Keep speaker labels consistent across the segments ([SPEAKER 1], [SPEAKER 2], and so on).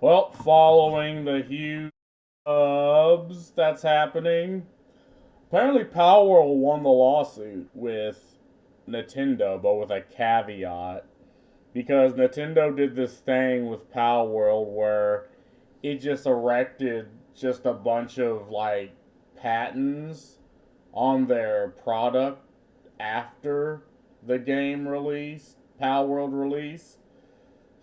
[SPEAKER 1] Well, following the huge that's happening, apparently PalWorld won the lawsuit with Nintendo, but with a caveat. Because Nintendo did this thing with PalWorld where it just erected just a bunch of like patents on their product after the game release, PalWorld release.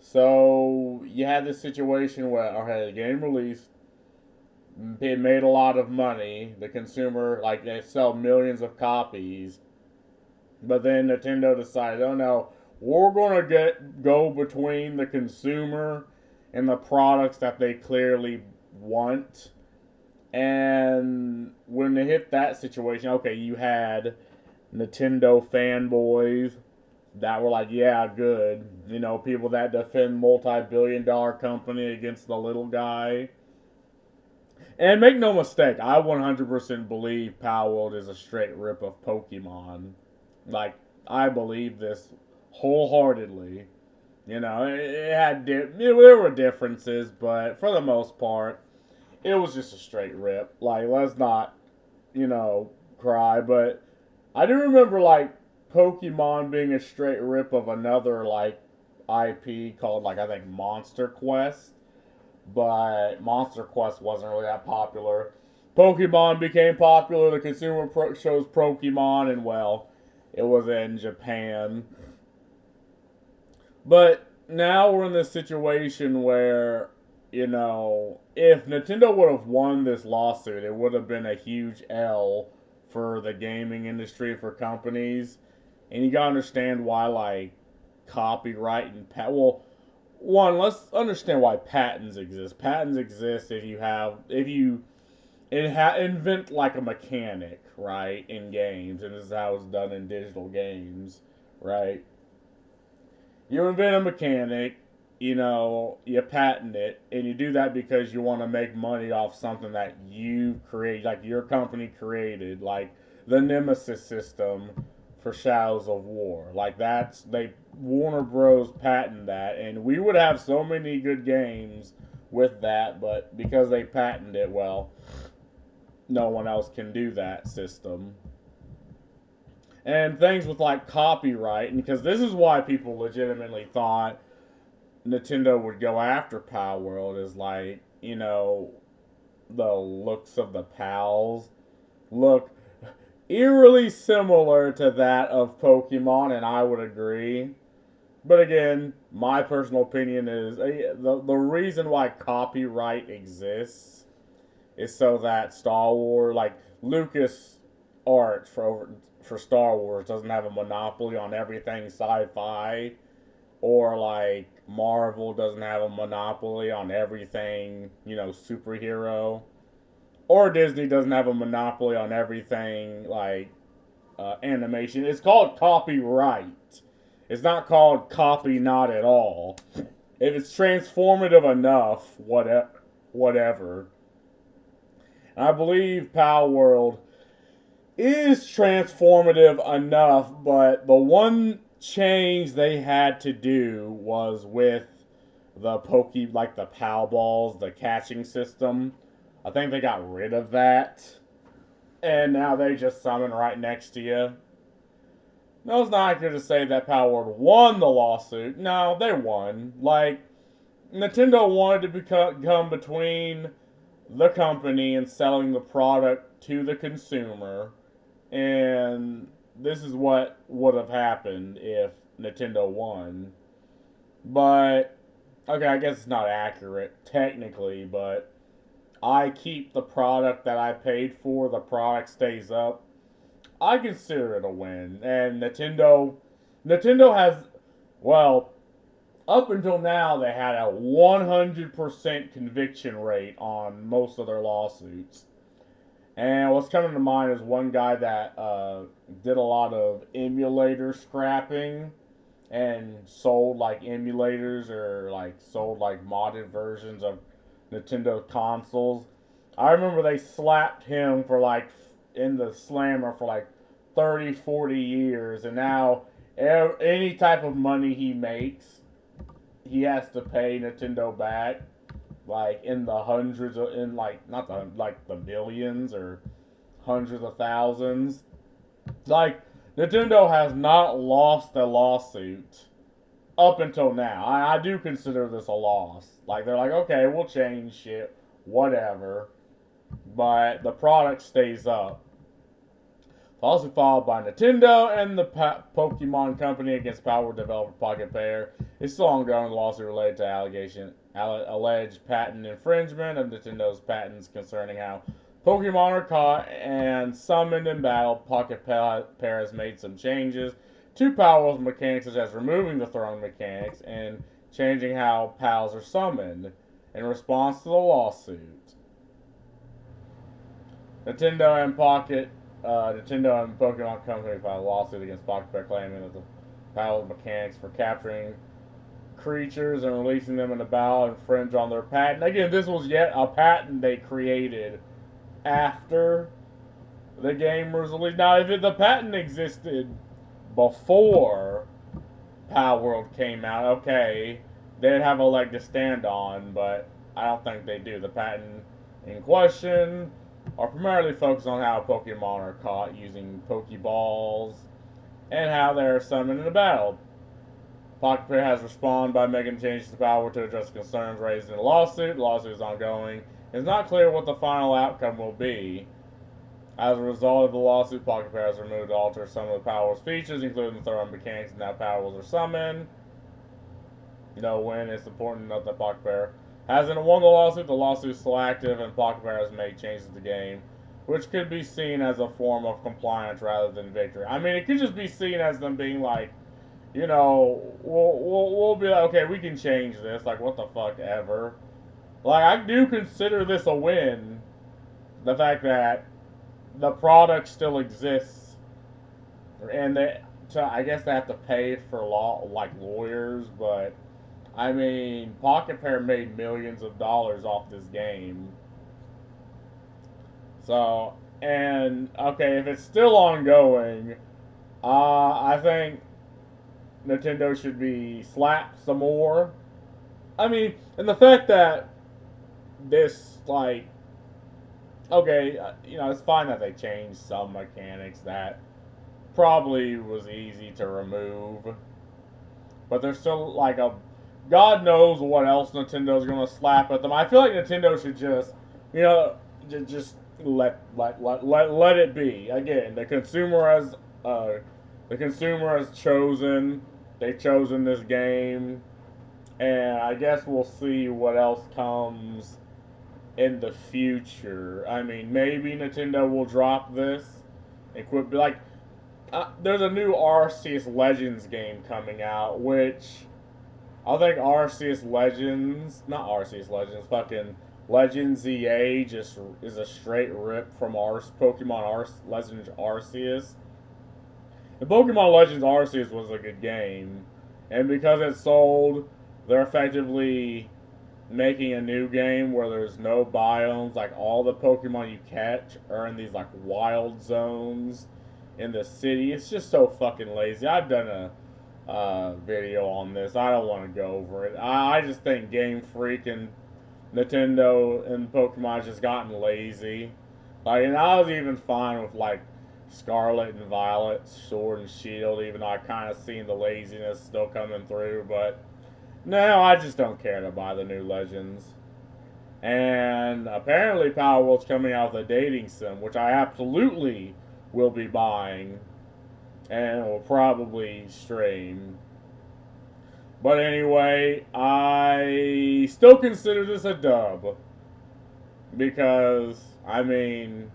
[SPEAKER 1] So you had this situation where, okay, the game released, it made a lot of money. The consumer, like, they sell millions of copies. But then Nintendo decided, oh no, we're gonna go between the consumer and the products that they clearly want. And when they hit that situation, okay, you had Nintendo fanboys that were like, yeah, good. You know, people that defend multi-billion-dollar company against the little guy. And make no mistake, I 100% believe PalWorld is a straight rip of Pokemon. Like, I believe this wholeheartedly. You know, it had there were differences, but for the most part, it was just a straight rip. Like, let's not, you know, cry. But I do remember like Pokemon being a straight rip of another like IP called like I think Monster Quest, but Monster Quest wasn't really that popular. Pokemon became popular. The consumer chose Pokemon, and well, it was in Japan. But now we're in this situation where, you know, if Nintendo would have won this lawsuit, it would have been a huge L for the gaming industry, for companies. And you gotta understand why, like, copyright and well, one, let's understand why patents exist. Patents exist if you invent like a mechanic, right, in games, and this is how it's done in digital games, right? You invent a mechanic, you know, you patent it, and you do that because you want to make money off something that you create, like your company created, like the Nemesis system for Shadows of War. Like they Warner Bros. Patent that, and we would have so many good games with that, but because they patent it, well, no one else can do that system. And things with like copyright, and because this is why people legitimately thought Nintendo would go after PalWorld is like, you know, the looks of the pals look eerily similar to that of Pokemon, and I would agree. But again, my personal opinion is the reason why copyright exists is so that Star Wars, like Lucas Arts for Star Wars, doesn't have a monopoly on everything sci-fi, or like Marvel doesn't have a monopoly on everything, you know, superhero, or Disney doesn't have a monopoly on everything like animation. It's called copyright. It's not called copy not at all. If it's transformative enough, whatever. And I believe PalWorld is transformative enough, but the one change they had to do was with like the Pal balls, the catching system. I think they got rid of that, and now they just summon right next to you. No, it's not accurate to say that PalWorld won the lawsuit. No, they won. Like, Nintendo wanted to become between the company and selling the product to the consumer, and this is what would have happened if Nintendo won. But okay, I guess it's not accurate technically, but I keep the product that I paid for. The product stays up. I consider it a win, and Nintendo has, well, up until now they had a 100% conviction rate on most of their lawsuits. And what's coming to mind is one guy that did a lot of emulator scrapping and sold like emulators or like sold like modded versions of Nintendo consoles. I remember they slapped him for like in the slammer for like 30, 40 years, and now any type of money he makes, he has to pay Nintendo back. like in the hundreds of, in like not the like the millions or hundreds of thousands. Like Nintendo has not lost a lawsuit up until now. I do consider this a loss. Like they're like, okay, we'll change shit, whatever, but the product stays up. Also filed by Nintendo and the Pokemon Company against PalWorld developer Pocket Pair is still ongoing. The lawsuit related to alleged patent infringement of Nintendo's patents concerning how Pokemon are caught and summoned in battle. Pocket Pair has made some changes to PalWorld's mechanics, such as removing the throwing mechanics and changing how pals are summoned in response to the lawsuit. Nintendo and Pokemon Company filed a lawsuit against Pocket Pair, claiming that the PalWorld mechanics for capturing creatures and releasing them in the battle infringe on their patent. Again, this was yet a patent they created after the game was released. Now, if the patent existed before PalWorld came out, okay, they'd have a leg to stand on, but I don't think they do. The patent in question are primarily focused on how Pokemon are caught using Pokeballs and how they are summoned in a battle. Pocket Pair has responded by making changes to PalWorld to address concerns raised in the lawsuit. The lawsuit is ongoing. It's not clear what the final outcome will be. As a result of the lawsuit, Pocket Pair has removed or altered some of the PalWorld's features, including the throwing mechanics, and now PalWorlds are summoned. When it's important to note that Pocket Pair hasn't won the lawsuit. The lawsuit is still active, and Pocket Pair has made changes to the game, which could be seen as a form of compliance rather than victory. I mean, it could just be seen as them being like, we'll be like, okay, we can change this. Like, what the fuck ever. Like, I do consider this a win. The fact that the product still exists, and I guess they have to pay for lawyers, but I mean, Pocket Pair made millions of dollars off this game. So, and okay, if it's still ongoing, I think Nintendo should be slapped some more. I mean, and the fact that this, like, okay, it's fine that they changed some mechanics that probably was easy to remove, but there's still like God knows what else Nintendo's gonna slap at them. I feel like Nintendo should just, just let it be. Again, the consumer has chosen. They've chosen this game, and I guess we'll see what else comes in the future. I mean, maybe Nintendo will drop this and quit. There's a new Arceus Legends game coming out, which I think fucking Legends EA just is a straight rip from Pokemon Legends Arceus. The Pokemon Legends Arceus was a good game, and because it sold, they're effectively making a new game where there's no biomes. Like, all the Pokemon you catch are in these like wild zones in the city. It's just so fucking lazy. I've done a video on this. I don't want to go over it. I just think Game Freak and Nintendo and Pokemon just gotten lazy. Like, and I was even fine with like Scarlet and Violet, Sword and Shield, even though I kind of seen the laziness still coming through. But no, I just don't care to buy the new Legends. And apparently PalWorld's coming out with a dating sim, which I absolutely will be buying and will probably stream. But anyway, I still consider this a dub. Because, I mean,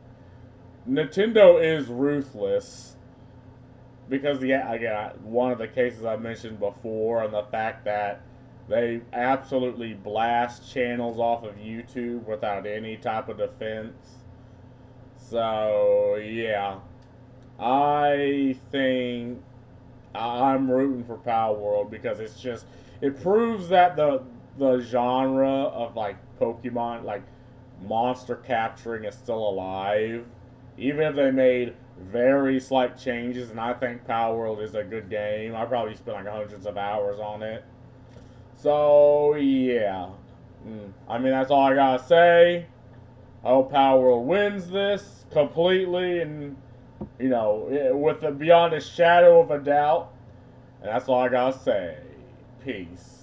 [SPEAKER 1] Nintendo is ruthless. Because, again, one of the cases I mentioned before, and the fact that they absolutely blast channels off of YouTube without any type of defense. So, yeah. I think I'm rooting for PalWorld because it proves that the genre of like Pokemon, like monster capturing, is still alive. Even if they made very slight changes, and I think PalWorld is a good game. I probably spent like hundreds of hours on it. So, yeah. I mean, that's all I gotta say. I hope PalWorld wins this completely, and with beyond a shadow of a doubt. And that's all I gotta say. Peace.